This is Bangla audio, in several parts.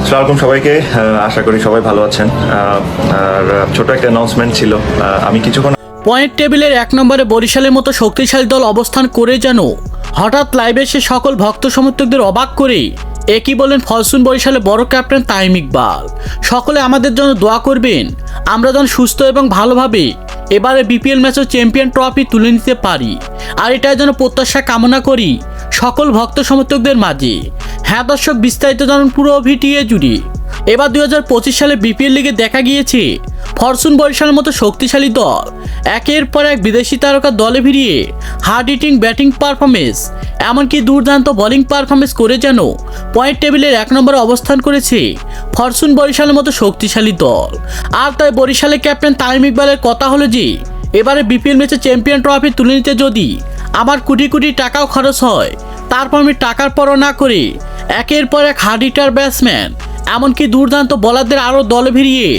আসসালামু আলাইকুম সবাইকে। আশা করি সবাই ভালো আছেন। আর ছোট একটা অ্যানাউন্সমেন্ট ছিল। আমি কিছুক্ষণ পয়েন্ট টেবিলের 1 নম্বরে বরিশালের মতো শক্তিশালী দল অবস্থান করে যেন হঠাৎ লাইভে এসে সকল ভক্ত সমর্থকদের অবাক করে একই বলেন ফরচুন বরিশালের বড় ক্যাপ্টেন তামিম ইকবাল। সকলে আমাদের জন্য দোয়া করবেন, আমরা যেন সুস্থ এবং ভালোভাবে এবারে বিপিএল ম্যাচের চ্যাম্পিয়ন ট্রফি তুলে নিতে পারি। আর এটাই যেন প্রত্যাশা কামনা করি সকল ভক্ত সমর্থকদের মাঝে। হ্যাঁ দর্শক, বিস্তারিত জানুন পুরো ভিডিও জুড়ে। এবার 2025 সালে বিপিএল লিগে দেখা গিয়েছে ফরচুন বরিশালের মতো শক্তিশালী দল একের পর এক বিদেশি তারকা দলে ভিড়িয়ে হার্ড হিটিং ব্যাটিং পারফরমেন্স এমনকি দুর্দান্ত বোলিং পারফরমেন্স করে যেন পয়েন্ট টেবিলের 1 নম্বরে অবস্থান করেছে ফরচুন বরিশালের মতো শক্তিশালী দল। আর তাই বরিশালের ক্যাপ্টেন তামিম ইকবালের কথা হলো যে এবারে বিপিএল ম্যাচে চ্যাম্পিয়ন ট্রফি তুলে নিতে যদি আমার কোটি কোটি টাকাও খরচ হয়, তারপর আমি টাকার পরও না করে একের পর এক হার্ড হিটার ব্যাটসম্যান এমনকি দুর্দান্ত বোলারদের আরও দলে ভিড়িয়ে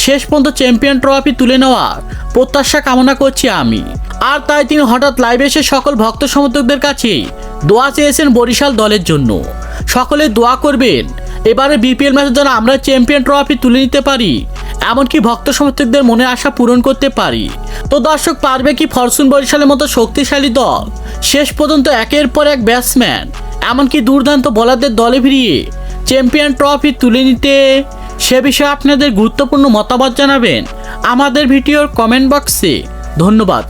শেষ পর্যন্ত চ্যাম্পিয়ন ট্রফি তুলে নেওয়ার প্রত্যাশা কামনা করছি আমি। আর তাই তিনি হঠাৎ লাইভে এসে সকল ভক্ত সমর্থকদের কাছে দোয়া চেয়েছেন বরিশাল দলের জন্য। সকলে দোয়া করবেন এবারে বিপিএল ম্যাচে যেন আমরা চ্যাম্পিয়ন ট্রফি তুলে নিতে পারি, এমনকি ভক্ত সমর্থকদের মনে আশা পূরণ করতে পারি। তো দর্শক, পারবে কি ফরচুন বরিশালের মতো শক্তিশালী দল শেষ পর্যন্ত একের পর এক ব্যাটসম্যান এমনকি দুর্দান্ত বোলারদের দলে ভিড়িয়ে চ্যাম্পিয়ন ট্রফি তুলে নিতে? সে বিষয়ে আপনাদের গুরুত্বপূর্ণ মতামত জানাবেন আমাদের ভিডিওর কমেন্ট বক্সে। ধন্যবাদ।